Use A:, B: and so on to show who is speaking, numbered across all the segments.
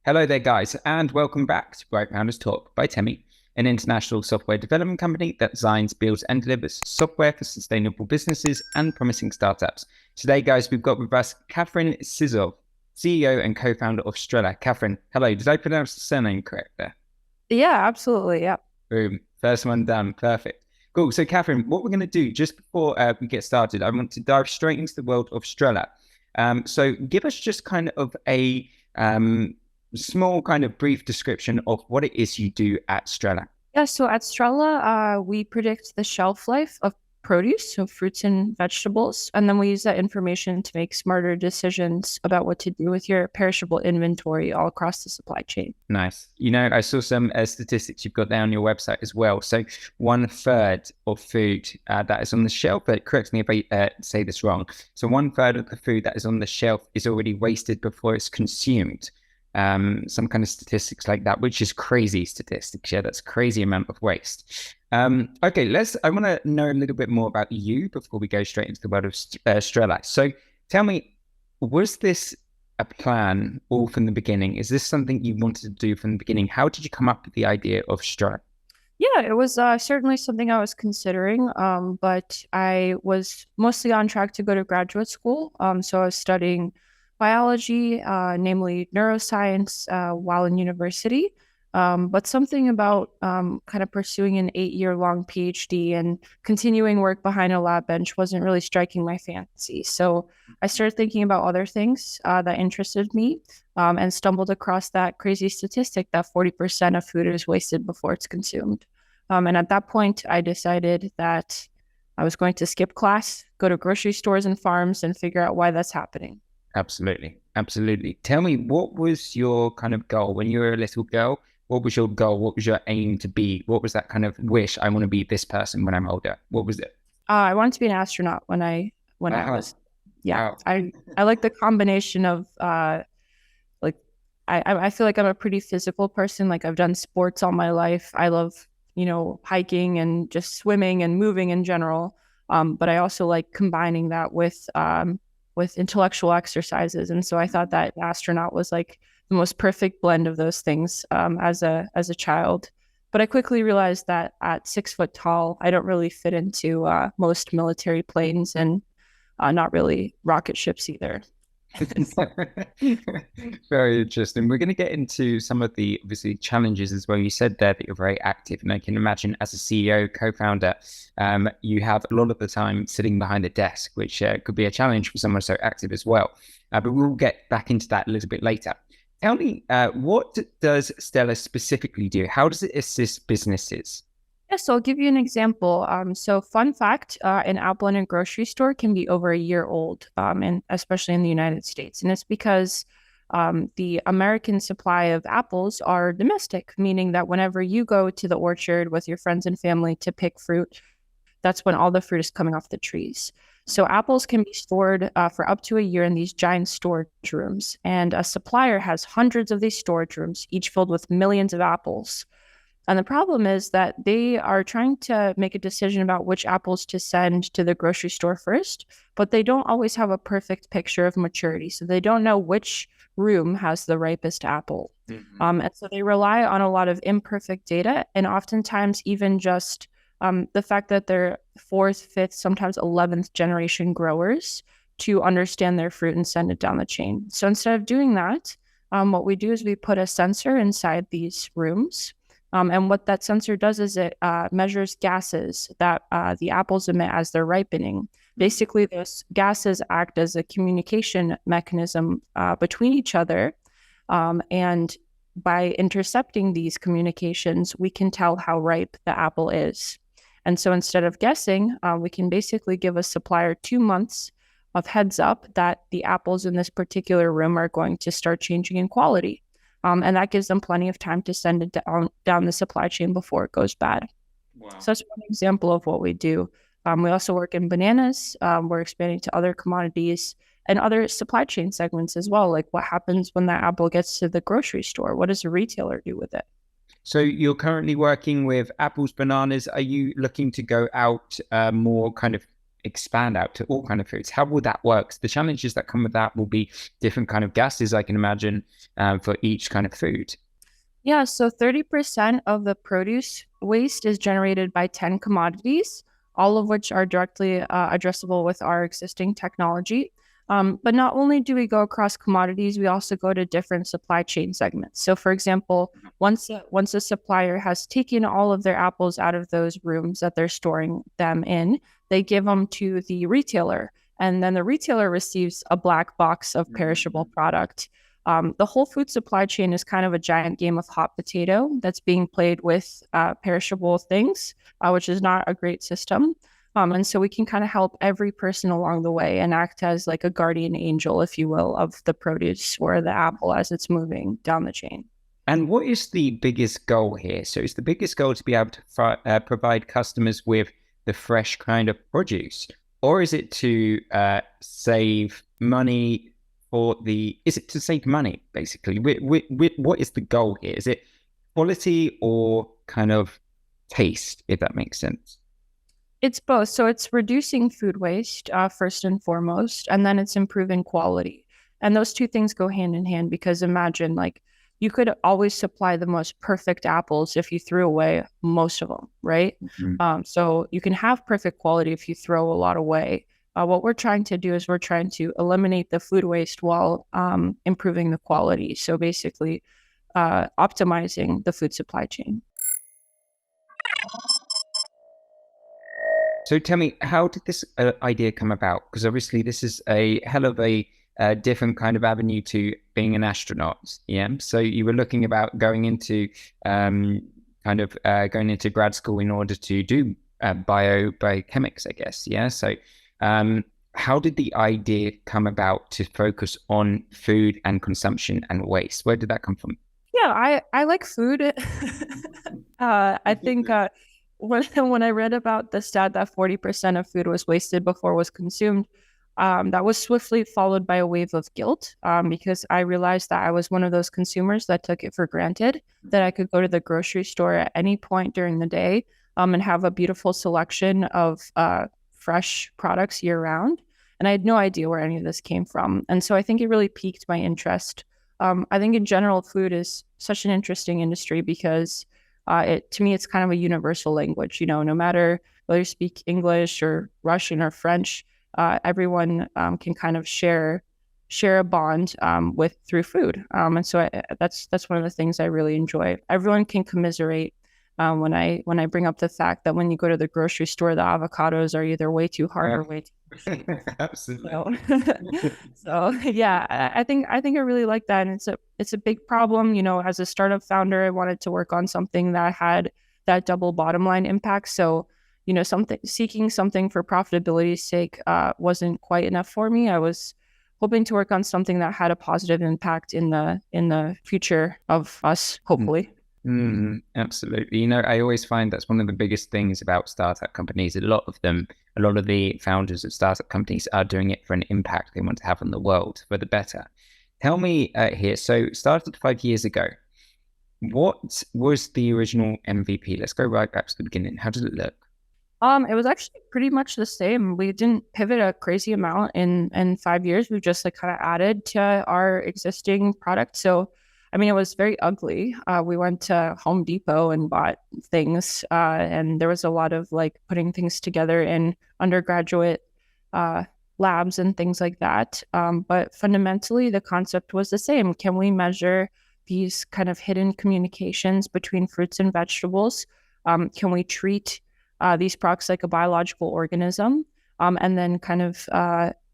A: Hello there, guys, and welcome back to Bright Founders Talk by Temi, an international software development company that designs, builds, and delivers software for sustainable businesses and promising startups. Today, guys, we've got with us Katherine Sizov, CEO and co-founder of Strela. Katherine, hello. Did I pronounce the surname correct there?
B: Yeah, absolutely. Yeah.
A: Boom. First one done. Perfect. Cool. So, Katherine, what we're going to do just before we get started, I want to dive straight into the world of Strela. So give us just kind of a small kind of brief description of what it is you do at Strela.
B: Yeah. So at Strela, we predict the shelf life of produce, so fruits and vegetables, and then we use that information to make smarter decisions about what to do with your perishable inventory all across the supply chain.
A: Nice. I saw some statistics you've got there on your website as well. So 1/3 of food that is on the shelf, but correct me if I say this wrong. So 1/3 of the food that is on the shelf is already wasted before it's consumed. Some kind of statistics like that, which is crazy statistics. Yeah, that's a crazy amount of waste. Okay, I want to know a little bit more about you before we go straight into the world of Strela. So tell me, was this a plan all from the beginning? Is this something you wanted to do from the beginning? How did you come up with the idea of Strela?
B: Yeah, it was certainly something I was considering, but I was mostly on track to go to graduate school. So I was studying biology, namely neuroscience, while in university. But something about kind of pursuing an 8-year-long PhD and continuing work behind a lab bench wasn't really striking my fancy. So I started thinking about other things that interested me and stumbled across that crazy statistic that 40% of food is wasted before it's consumed. And at that point, I decided that I was going to skip class, go to grocery stores and farms, and figure out why that's happening.
A: Absolutely. Absolutely. Tell me, what was your kind of goal when you were a little girl? What was your goal? What was your aim to be? What was that kind of wish? I want to be this person when I'm older. What was it?
B: I wanted to be an astronaut when I was, yeah.
A: Wow.
B: I like the combination of like I feel like I'm a pretty physical person. Like I've done sports all my life. I love, hiking and just swimming and moving in general. But I also like combining that with intellectual exercises. And so I thought that astronaut was like the most perfect blend of those things as a child. But I quickly realized that at 6 foot tall, I don't really fit into most military planes and not really rocket ships either.
A: Very interesting. We're going to get into some of the obviously challenges as well. You said there that you're very active, and I can imagine as a CEO, co-founder, you have a lot of the time sitting behind a desk, which could be a challenge for someone so active as well. But we'll get back into that a little bit later. Tell me, what does Strela specifically do? How does it assist businesses?
B: Yeah, so I'll give you an example. So fun fact, an apple in a grocery store can be over a year old, and especially in the United States. And it's because the American supply of apples are domestic, meaning that whenever you go to the orchard with your friends and family to pick fruit, that's when all the fruit is coming off the trees. So apples can be stored for up to a year in these giant storage rooms. And a supplier has hundreds of these storage rooms, each filled with millions of apples. And the problem is that they are trying to make a decision about which apples to send to the grocery store first, but they don't always have a perfect picture of maturity. So they don't know which room has the ripest apple. And so they rely on a lot of imperfect data, and oftentimes even just the fact that they're fourth, fifth, sometimes 11th generation growers to understand their fruit and send it down the chain. So instead of doing that, what we do is we put a sensor inside these rooms. And what that sensor does is it measures gases that the apples emit as they're ripening. Basically, those gases act as a communication mechanism between each other. And by intercepting these communications, we can tell how ripe the apple is. And so instead of guessing, we can basically give a supplier 2 months of heads up that the apples in this particular room are going to start changing in quality. And that gives them plenty of time to send it down the supply chain before it goes bad.
A: Wow.
B: So that's one example of what we do. We also work in bananas. We're expanding to other commodities and other supply chain segments as well. Like what happens when that apple gets to the grocery store? What does a retailer do with it?
A: So you're currently working with apples, bananas. Are you looking to go out more kind of expand out to all kind of foods? How will that work? The challenges that come with that will be different kind of gases, I can imagine, for each kind of food.
B: Yeah, so 30% of the produce waste is generated by 10 commodities, all of which are directly addressable with our existing technology. But not only do we go across commodities, we also go to different supply chain segments. So, for example, once a supplier has taken all of their apples out of those rooms that they're storing them in, they give them to the retailer, and then the retailer receives a black box of perishable product. The whole food supply chain is kind of a giant game of hot potato that's being played with perishable things, which is not a great system. And so we can kind of help every person along the way and act as like a guardian angel, if you will, of the produce or the apple as it's moving down the chain.
A: And what is the biggest goal here? So is the biggest goal to be able to provide customers with the fresh kind of produce? Or is it to save money is it to save money, basically? What is the goal here? Is it quality or kind of taste, if that makes sense?
B: It's both. So it's reducing food waste, first and foremost, and then it's improving quality. And those two things go hand in hand because imagine like you could always supply the most perfect apples if you threw away most of them, right? Mm-hmm. So you can have perfect quality if you throw a lot away. What we're trying to do is we're trying to eliminate the food waste while improving the quality. So basically, optimizing the food supply chain.
A: So tell me, how did this idea come about? Because obviously this is a hell of a different kind of avenue to being an astronaut. Yeah. So you were looking about going into going into grad school in order to do biochemics, I guess. Yeah. So how did the idea come about to focus on food and consumption and waste? Where did that come from?
B: Yeah, I like food. I think when I read about the stat that 40% of food was wasted before it was consumed, that was swiftly followed by a wave of guilt because I realized that I was one of those consumers that took it for granted, that I could go to the grocery store at any point during the day and have a beautiful selection of fresh products year round. And I had no idea where any of this came from. And so I think it really piqued my interest. I think in general, food is such an interesting industry because to me, it's kind of a universal language. You know, no matter whether you speak English or Russian or French, everyone can kind of share a bond through food. And so that's one of the things I really enjoy. Everyone can commiserate when I bring up the fact that when you go to the grocery store, the avocados are either way too hard or way too sweet.
A: Absolutely.
B: So yeah, I think I really like that, and it's a big problem. You know, as a startup founder, I wanted to work on something that had that double bottom line impact. So you know, seeking something for profitability's sake wasn't quite enough for me. I was hoping to work on something that had a positive impact in the future of us, hopefully.
A: Absolutely. You know, I always find that's one of the biggest things about startup companies. A lot of the founders of startup companies are doing it for an impact they want to have on the world for the better. Tell me here, so started 5 years ago. What was the original MVP? Let's go right back to the beginning. How did it look?
B: It was actually pretty much the same. We didn't pivot a crazy amount in 5 years. We've just like kind of added to our existing product. So I mean, it was very ugly. We went to Home Depot and bought things, and there was a lot of like putting things together in undergraduate labs and things like that. But fundamentally, the concept was the same. Can we measure these kind of hidden communications between fruits and vegetables? Can we treat these products like a biological organism and then kind of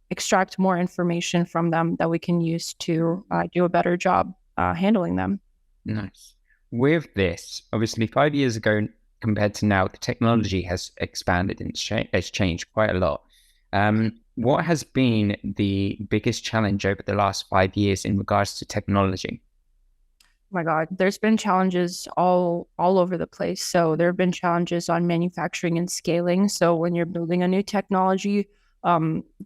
B: extract more information from them that we can use to do a better job handling them?
A: Nice. With this, obviously 5 years ago compared to now, the technology has expanded and has changed quite a lot. What has been the biggest challenge over the last 5 years in regards to technology?
B: Oh my God, there's been challenges all over the place. So there have been challenges on manufacturing and scaling. So when you're building a new technology,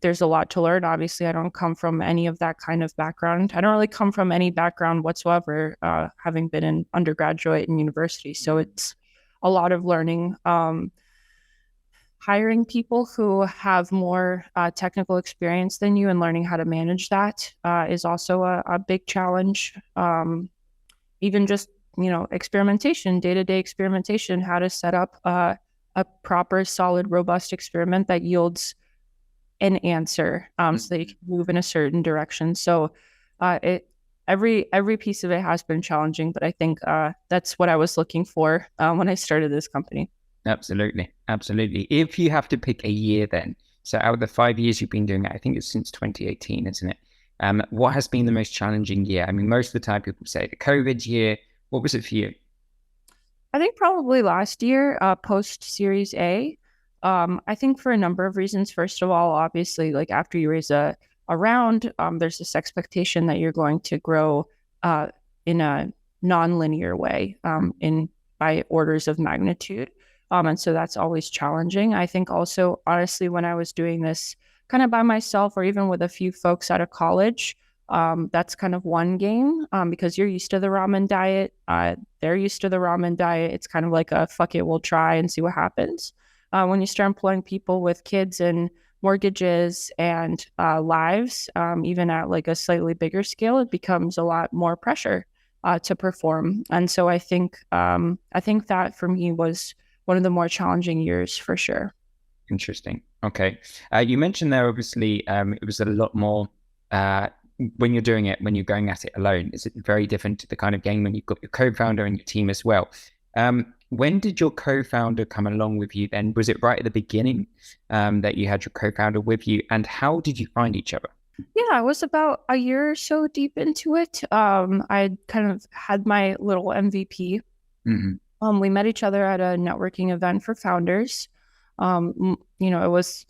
B: there's a lot to learn. Obviously, I don't come from any of that kind of background. I don't really come from any background whatsoever, having been in undergraduate and university. So it's a lot of learning. hiring people who have more technical experience than you and learning how to manage that is also a big challenge. Even just, experimentation, day-to-day experimentation, how to set up a proper, solid, robust experiment that yields an answer so that you can move in a certain direction. So every piece of it has been challenging, but I think that's what I was looking for when I started this company.
A: Absolutely. Absolutely. If you have to pick a year then, so out of the 5 years you've been doing it, I think it's since 2018, isn't it? What has been the most challenging year? I mean, most of the time people say the COVID year. What was it for you?
B: I think probably last year, post Series A. I think for a number of reasons. First of all, obviously, like after you raise a round, there's this expectation that you're going to grow in a non-linear way, in by orders of magnitude. And so that's always challenging. I think also, honestly, when I was doing this kind of by myself or even with a few folks out of college, that's kind of one game because you're used to the ramen diet. They're used to the ramen diet. It's kind of like a fuck it, we'll try and see what happens. When you start employing people with kids and mortgages and lives, even at like a slightly bigger scale, it becomes a lot more pressure to perform. And so I think that for me was one of the more challenging years for sure.
A: Interesting. Okay. You mentioned there, obviously, it was a lot more when you're doing it, when you're going at it alone. Is it very different to the kind of game when you've got your co-founder and your team as well? When did your co-founder come along with you then? Was it right at the beginning that you had your co-founder with you? And how did you find each other?
B: Yeah, I was about a year or so deep into it. I kind of had my little MVP. We met each other at a networking event for founders. It was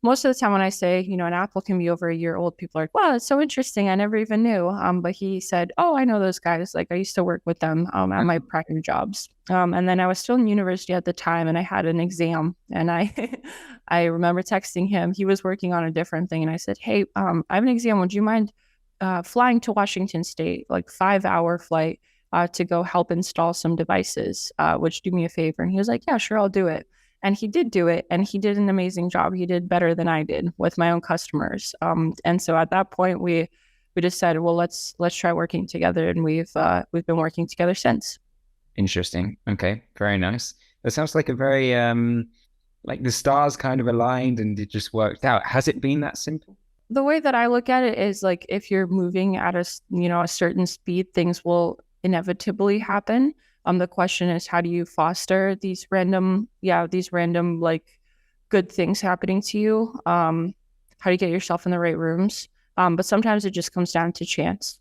B: most of the time when I say, an apple can be over a year old, people are like, wow, it's so interesting. I never even knew. But he said, oh, I know those guys. Like I used to work with them at my prior jobs. And then I was still in university at the time and I had an exam and I remember texting him. He was working on a different thing. And I said, hey, I have an exam. Would you mind flying to Washington State, like 5-hour flight to go help install some devices? Would you do me a favor? And he was like, yeah, sure, I'll do it. And he did do it, and he did an amazing job. He did better than I did with my own customers. And so at that point, we decided, well, let's try working together, and we've been working together since.
A: Interesting. Okay, very nice. That sounds like a very like the stars kind of aligned and it just worked out. Has it been that simple?
B: The way that I look at it is like if you're moving at a certain speed, things will inevitably happen. The question is, how do you foster these random like good things happening to you? How do you get yourself in the right rooms? But sometimes it just comes down to chance.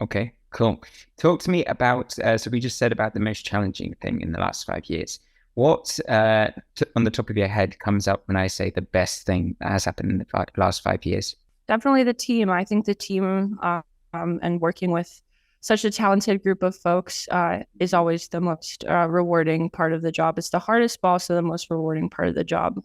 A: Okay, cool. Talk to me about, so we just said about the most challenging thing in the last 5 years. What on the top of your head comes up when I say the best thing that has happened in the last 5 years?
B: Definitely the team. I think the team and working with such a talented group of folks is always the most rewarding part of the job. It's the hardest, but also the most rewarding part of the job.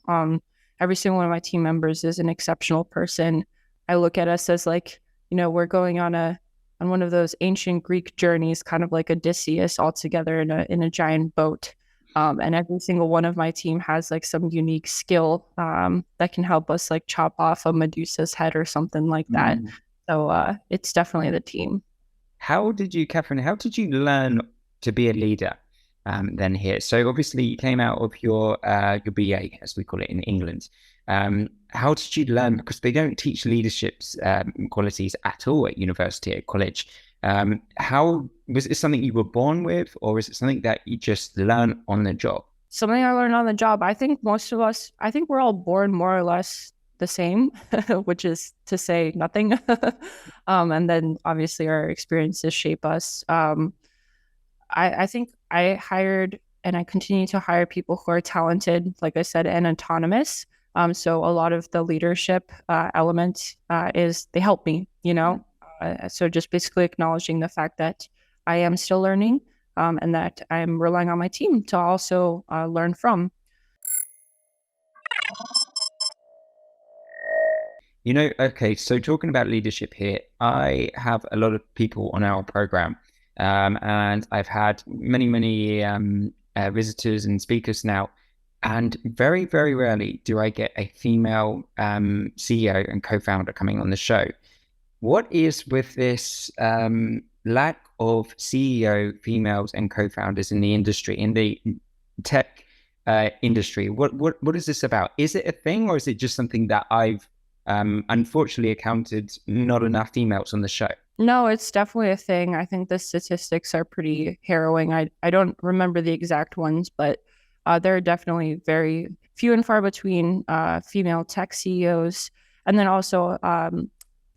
B: Every single one of my team members is an exceptional person. I look at us as like, we're going on one of those ancient Greek journeys, kind of like Odysseus, all together in a giant boat. And every single one of my team has like some unique skill that can help us like chop off a Medusa's head or something like that. So it's definitely the team.
A: Katherine, how did you learn to be a leader then here? So obviously you came out of your BA, as we call it in England. How did you learn? Because they don't teach leadership qualities at all at university, at college. How was it something you were born with, or is it something that you just learn on the job?
B: Something I learned on the job. I think we're all born more or less the same, which is to say nothing. And then obviously our experiences shape us. I think I hired and I continue to hire people who are talented, like I said, and autonomous. So a lot of the leadership element is they help me, so just basically acknowledging the fact that I am still learning and that I'm relying on my team to also learn from.
A: Okay, so talking about leadership here, I have a lot of people on our program, and I've had many visitors and speakers now. And very, very rarely do I get a female CEO and co-founder coming on the show. What is with this lack of CEO females and co-founders in the industry, in the tech industry? What is this about? Is it a thing, or is it just something that I've unfortunately encountered not enough females on the show?
B: No, it's definitely a thing. I think the statistics are pretty harrowing. I don't remember the exact ones, but there are definitely very few and far between female tech CEOs, and then also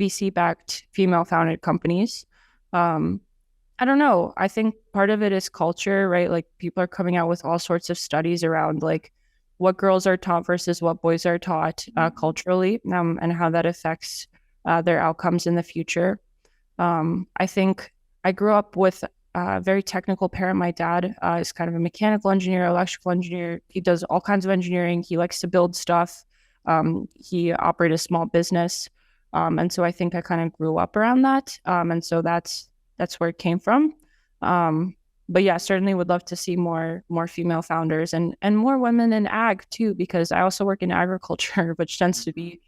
B: VC-backed female-founded companies. I don't know. I think part of it is culture, right? Like people are coming out with all sorts of studies around like what girls are taught versus what boys are taught culturally, and how that affects their outcomes in the future. I think I grew up with a very technical parent. My dad is kind of a mechanical engineer, electrical engineer. He does all kinds of engineering. He likes to build stuff. He operated a small business. And so I think I kind of grew up around that. And so that's where it came from. But yeah, certainly would love to see more female founders and more women in ag too, because I also work in agriculture, which tends to be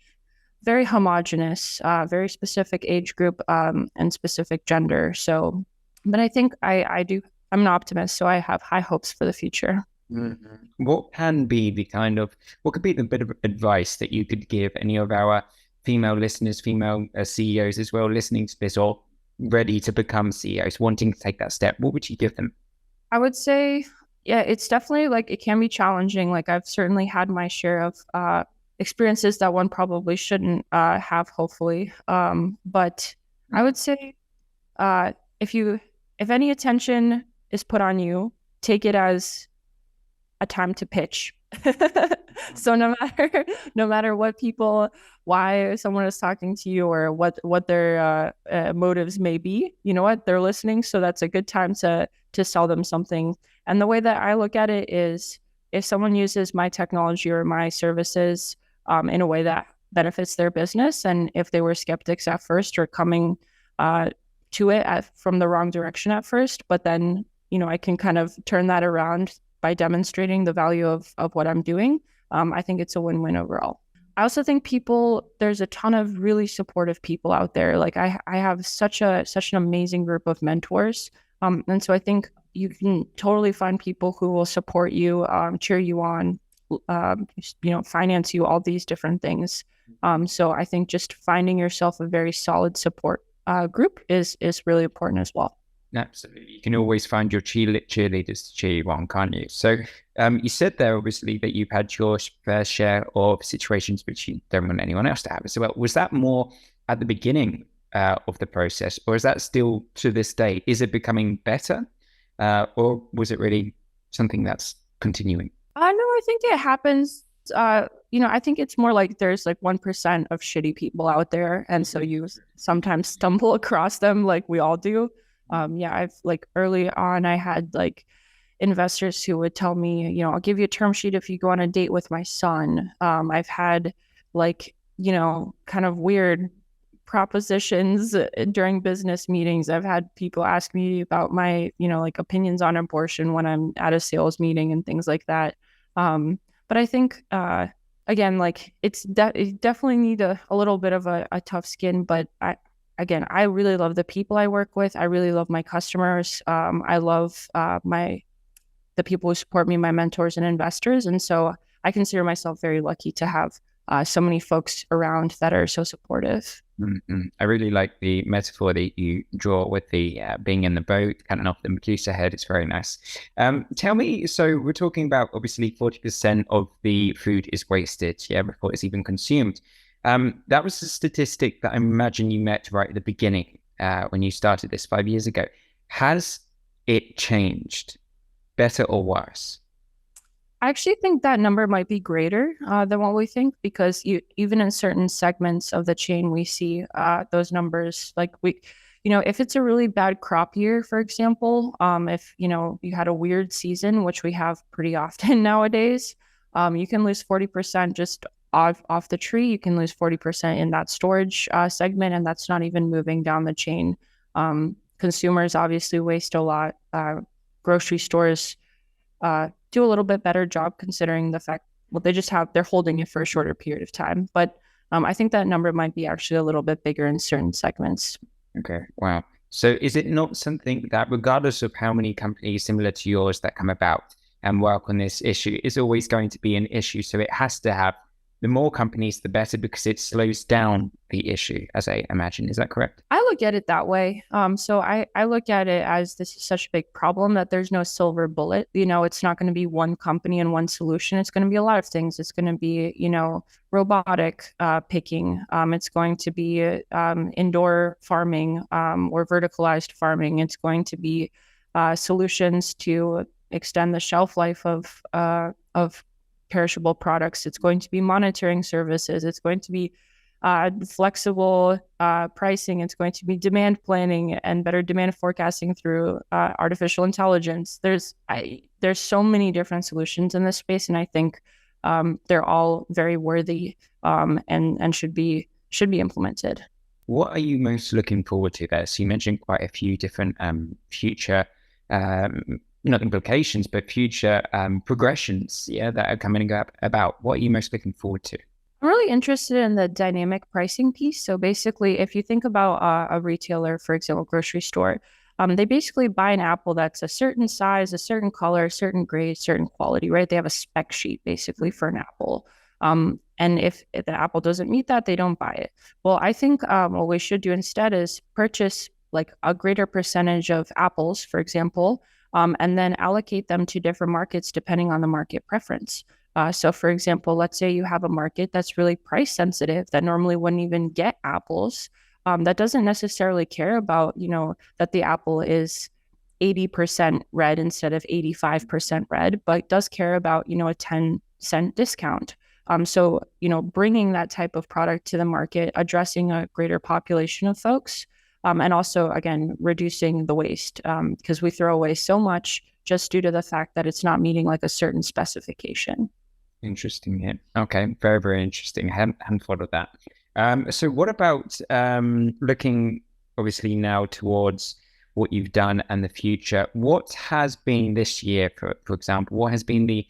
B: very homogenous, very specific age group, and specific gender. So, but I think I'm an optimist, so I have high hopes for the future.
A: Mm-hmm. What could be the bit of advice that you could give any of our female listeners, female CEOs as well, listening to this or ready to become CEOs, wanting to take that step? What would you give them?
B: I would say, yeah, it's definitely like it can be challenging. Like I've certainly had my share of experiences that one probably shouldn't have, hopefully. But I would say if any attention is put on you, take it as a time to pitch. So no matter why someone is talking to you or what their motives may be, you know what, they're listening. So that's a good time to sell them something. And the way that I look at it is, if someone uses my technology or my services in a way that benefits their business, and if they were skeptics at first or coming to it from the wrong direction at first, but then I can kind of turn that around by demonstrating the value of what I'm doing. I think it's a win-win overall. I also think there's a ton of really supportive people out there. Like I have such an amazing group of mentors. And so I think you can totally find people who will support you, cheer you on, finance you, all these different things. So I think just finding yourself a very solid support group is really important as well.
A: Absolutely. You can always find your cheerleaders to cheer you on, can't you? So you said there, obviously, that you've had your fair share of situations which you don't want anyone else to have. So was that more at the beginning of the process, or is that still to this day? Is it becoming better, or was it really something that's continuing?
B: No, I think it happens. I think it's more like there's like 1% of shitty people out there. And so you sometimes stumble across them like we all do. I've like early on, I had like investors who would tell me, I'll give you a term sheet if you go on a date with my son. I've had like, kind of weird propositions during business meetings. I've had people ask me about my, like opinions on abortion when I'm at a sales meeting and things like that. But I think, again, like it definitely need a little bit of a tough skin, but I really love the people I work with. I really love my customers. I love the people who support me, my mentors and investors. And so I consider myself very lucky to have so many folks around that are so supportive.
A: Mm-hmm. I really like the metaphor that you draw with the being in the boat, cutting off the Medusa head. It's very nice. Tell me, so we're talking about obviously 40% of the food is wasted, before it's even consumed. That was a statistic that I imagine you met right at the beginning when you started this 5 years ago. Has it changed, better or worse?
B: I actually think that number might be greater than what we think, because even in certain segments of the chain, we see those numbers. Like if it's a really bad crop year, for example, if you had a weird season, which we have pretty often nowadays, you can lose 40% just off the tree. You can lose 40% in that storage segment, and that's not even moving down the chain. Consumers obviously waste a lot. Grocery stores do a little bit better job considering the fact, well, they're holding it for a shorter period of time. But I think that number might be actually a little bit bigger in certain segments.
A: Okay. Wow. So is it not something that, regardless of how many companies similar to yours that come about and work on this issue, is always going to be an issue? So it has to have, the more companies, the better, because it slows down the issue, as I imagine. Is that correct?
B: I look at it that way. So I look at it as this is such a big problem that there's no silver bullet. It's not going to be one company and one solution. It's going to be a lot of things. It's going to be, robotic picking. It's going to be indoor farming or verticalized farming. It's going to be solutions to extend the shelf life of perishable products. It's going to be monitoring services. It's going to be flexible pricing. It's going to be demand planning and better demand forecasting through artificial intelligence. There's so many different solutions in this space, and I think they're all very worthy and should be implemented.
A: What are you most looking forward to there? So you mentioned quite a few different future not implications, but future progressions, that are coming up about. What are you most looking forward to?
B: I'm really interested in the dynamic pricing piece. So basically, if you think about a retailer, for example, grocery store, they basically buy an apple that's a certain size, a certain color, a certain grade, certain quality, right? They have a spec sheet basically for an apple. And if the apple doesn't meet that, they don't buy it. Well, I think what we should do instead is purchase like a greater percentage of apples, for example, and then allocate them to different markets depending on the market preference. So for example, let's say you have a market that's really price sensitive that normally wouldn't even get apples, that doesn't necessarily care about, that the apple is 80% red instead of 85% red, but does care about, a 10-cent discount. So, bringing that type of product to the market, addressing a greater population of folks, and also, again, reducing the waste because we throw away so much just due to the fact that it's not meeting like a certain specification.
A: Interesting. Yeah. Okay. Very, very interesting. I hadn't thought of that. So what about looking obviously now towards what you've done and the future? What has been this year, for example, what has been the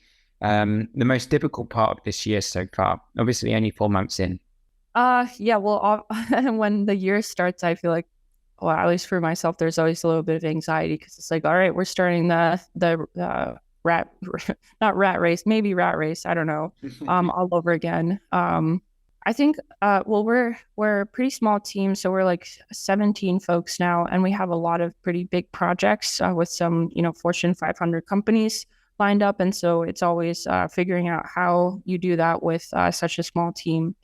A: most difficult part of this year so far? Obviously only 4 months in.
B: Yeah, well, when the year starts, I feel like, well, at least for myself, there's always a little bit of anxiety because it's like, all right, we're starting the rat race, I don't know, all over again. I think, well, we're a pretty small team, so we're like 17 folks now, and we have a lot of pretty big projects with some, Fortune 500 companies lined up, and so it's always figuring out how you do that with such a small team.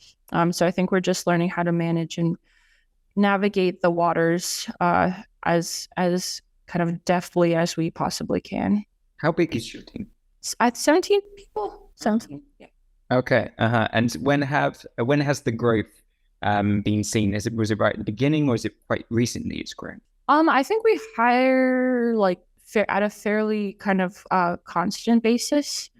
B: So I think we're just learning how to manage and navigate the waters as kind of deftly as we possibly can.
A: How big is your team?
B: At 17 people. 17. Yeah.
A: Okay. And when has the growth been seen? Was it right at the beginning, or is it quite recently it's grown?
B: I think we hire like at a fairly kind of constant basis.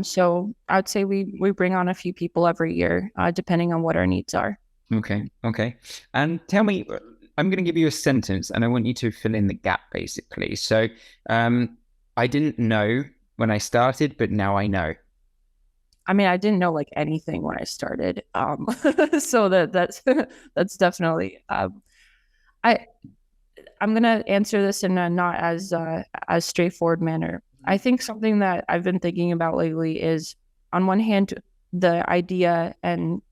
B: So I would say we bring on a few people every year, depending on what our needs are.
A: Okay. And tell me, I'm going to give you a sentence and I want you to fill in the gap basically. So I didn't know when I started, but now I know.
B: I mean, I didn't know like anything when I started. So that's definitely, I'm going to answer this in a not as straightforward manner. I think something that I've been thinking about lately is, on one hand, the idea and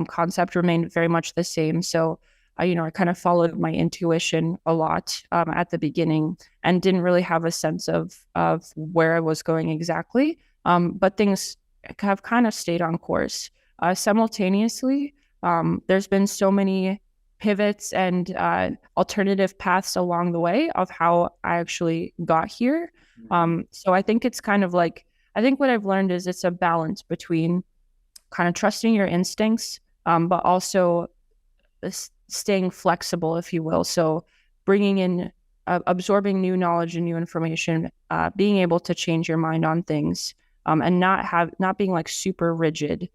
B: concept remained very much the same. So, I kind of followed my intuition a lot at the beginning and didn't really have a sense of where I was going exactly. But things have kind of stayed on course. Simultaneously, there's been so many pivots and alternative paths along the way of how I actually got here. So I think it's kind of like, I think what I've learned is it's a balance between kind of trusting your instincts, but also staying flexible, if you will. So bringing in, absorbing new knowledge and new information, being able to change your mind on things, and not being like super rigid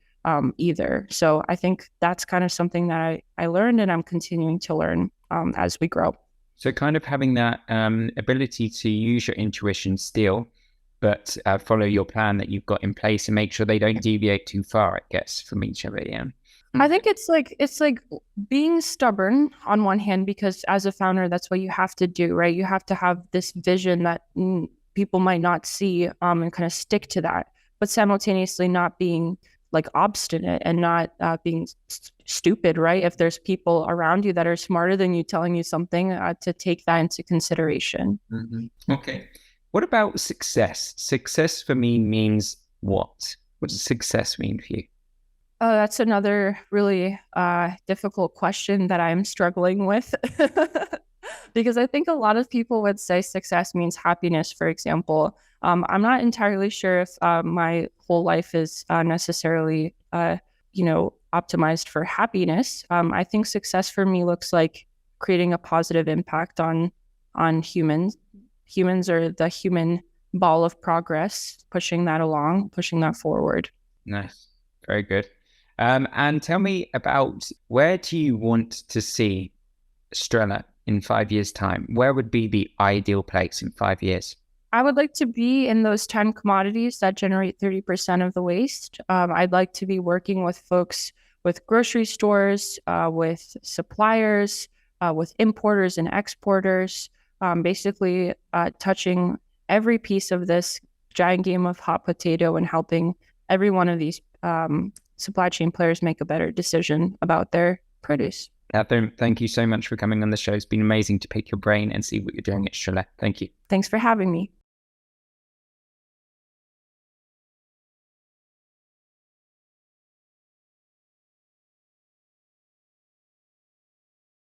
B: either. So I think that's kind of something that I learned and I'm continuing to learn as we grow.
A: So kind of having that ability to use your intuition still, but follow your plan that you've got in place and make sure they don't deviate too far, I guess, from each other. Yeah.
B: I think it's like being stubborn on one hand, because as a founder, that's what you have to do, right? You have to have this vision that people might not see, and kind of stick to that, but simultaneously not being like obstinate and not being stupid, right? If there's people around you that are smarter than you telling you something, to take that into consideration.
A: Okay. What about success? Success for me means what? What does success mean for you?
B: That's another really difficult question that I'm struggling with. Because I think a lot of people would say success means happiness, for example. I'm not entirely sure if my whole life is necessarily, optimized for happiness. I think success for me looks like creating a positive impact on humans. Humans are the human ball of progress, pushing that along, pushing that forward.
A: Nice. Very good. And tell me about, where do you want to see Strella in 5 years' time? Where would be the ideal place in 5 years?
B: I would like to be in those 10 commodities that generate 30% of the waste. I'd like to be working with folks with grocery stores, with suppliers, with importers and exporters, basically touching every piece of this giant game of hot potato and helping every one of these supply chain players make a better decision about their produce.
A: Katherine, thank you so much for coming on the show. It's been amazing to pick your brain and see what you're doing at Strella. Thank you.
B: Thanks for having me.